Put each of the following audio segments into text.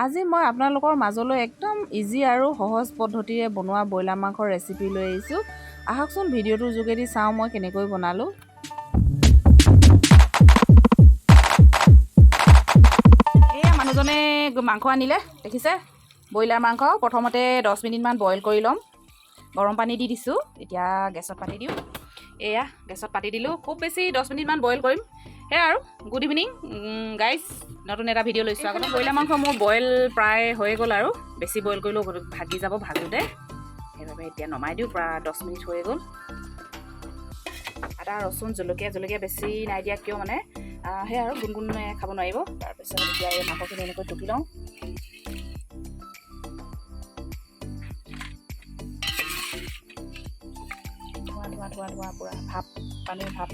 আজি মই আপোনালোকৰ মাজলৈ একদম ইজি আৰু সহজ পদ্ধতিৰে বনোৱা ব্ৰইলাৰ মাংসৰ ৰেচিপি লৈ আহিছোঁ। আহকচোন ভিডিঅ'টোৰ যোগেদি চাওঁ মই কেনেকৈ বনালোঁ। এয়া মানুহজনে মাংস আনিলে, দেখিছে ব্ৰইলাৰ মাংস। প্ৰথমতে 10 মিনিটমান বইল কৰি ল'ম। গৰম পানী দি দিছোঁ, এতিয়া গেছত পাতি দিওঁ। এয়া গেছত পাতি দিলোঁ, খুব বেছি 10 মিনিটমান বইল কৰিম। সেয়া আৰু গুড ইভিনিং গাইজ, নতুন এটা ভিডিঅ' লৈছোঁ। আগতে ব্ৰইলাৰ মাংস মোৰ বইল প্ৰায় হৈ গ'ল আৰু বেছি বইল কৰিলেও ভাগি যাব ভাজোঁতে, সেইবাবে এতিয়া নমাই দিওঁ। প্ৰায় 10 মিনিট হৈ গ'ল। আদা ৰচুন জলকীয়া বেছি নাই দিয়া কিয় মানে সেয়া আৰু গুণগুণে খাব নোৱাৰিব। তাৰপিছত এতিয়া এই মাংসখিনি এনেকৈ টুকি লওঁ। ধোৱা পূৰা ভাপ, পানীৰ ভাপ।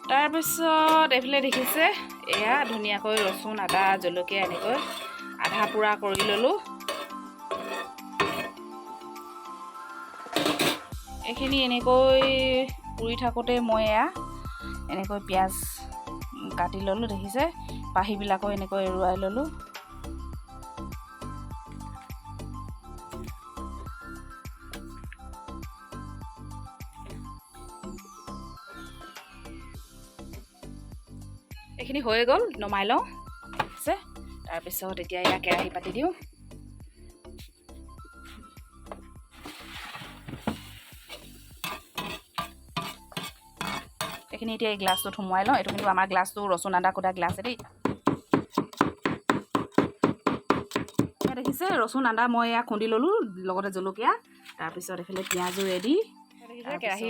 তাৰপিছত এইফালে দেখিছে এয়া ধুনীয়াকৈ ৰচুন আদা জলকীয়া এনেকৈ আধা পোৰা কৰি ল'লোঁ। এইখিনি এনেকৈ পুৰি থাকোঁতে মই এয়া এনেকৈ পিঁয়াজ কাটি ল'লোঁ। দেখিছে পাহিবিলাকো এনেকৈ এৰুৱাই ল'লোঁ। এইখিনি হৈ গ'ল, নমাই লওঁ। আছে তাৰপিছত এতিয়া এয়া কেৰাহী পাতি দিওঁ। এইখিনি এতিয়া এই গ্লাছটোত সোমোৱাই লওঁ। এইটো কিন্তু আমাৰ গ্লাছটো ৰচুন আদা কুটা গ্লাছে দেই। দেখিছে ৰচুন আদা মই এয়া খুন্দি ল'লোঁ, লগতে জলকীয়া। তাৰপিছত এইফালে পিঁয়াজো ৰেডি। দেখিছে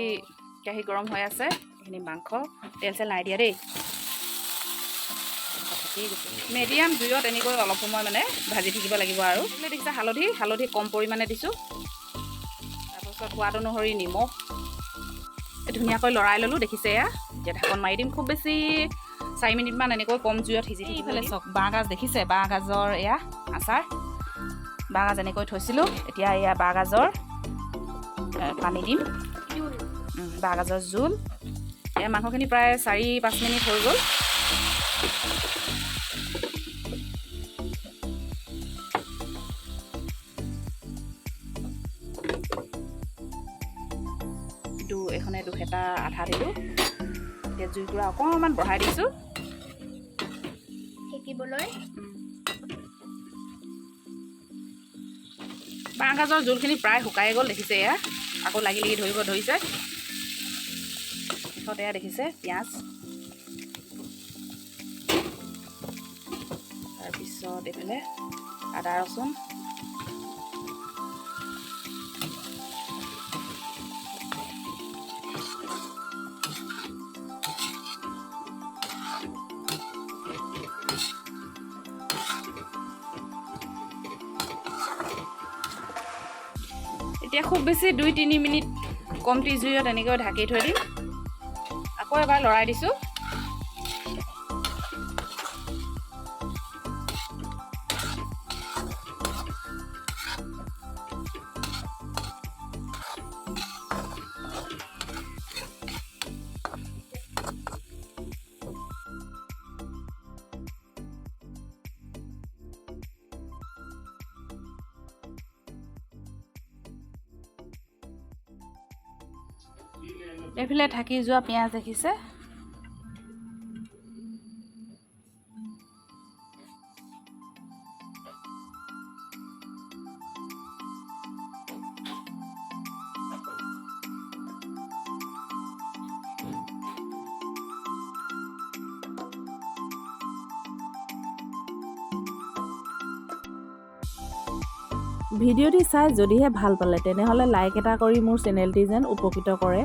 কেৰাহী গৰম হৈ আছে। এইখিনি মাংস তেল চেল নাই দিয়া দেই। মিডিয়াম জুইত এনেকৈ অলপ সময় মানে ভাজি থাকিব লাগিব আৰু। দেখিছে হালধি কম পৰিমাণে দিছোঁ। তাৰপিছত সোৱাদ অনুসৰি নিমখ ধুনীয়াকৈ লৰাই ল'লোঁ। দেখিছে এয়া এতিয়া ঢাকন মাৰি দিম। খুব বেছি 4 মিনিটমান এনেকৈ কম জুইত সিজি থাকিব। ইফালে চাওক বাঁহগাজ দেখিছে, বাঁহগাজৰ এয়া আচাৰ। বাঁহগাজ এনেকৈ থৈছিলোঁ। এতিয়া এয়া বাঁহগাজৰ পানী দিম, বাঁহগাজৰ জোল। এয়া মাংসখিনি প্ৰায় 4-5 মিনিট হৈ গ'ল। এখনে দুখেটা আধা দিলোঁ। এতিয়া জুইকুৰা অকণমান বঢ়াই দিছোঁ সেকিবলৈ। বাঁহগাজৰ জোলখিনি প্ৰায় শুকাই গ'ল। দেখিছে এয়া আকৌ লাগি ধৰিব ধৰিছে। শেষত এয়া দেখিছে পিঁয়াজ, তাৰপিছত এইফালে আদা ৰচুন। এতিয়া খুব বেছি 2-3 মিনিট কমটি জুইত এনেকৈ ঢাকি থৈ দিম। আকৌ এবাৰ লৰাই দিছোঁ। এইফালে থাকি যোৱা পিঁয়াজ দেখিছে। ভিডিঅ'টি চাই যদিহে ভাল পালে তেনেহ'লে লাইক এটা কৰি মোৰ চেনেলটি যেন উপকৃত কৰে।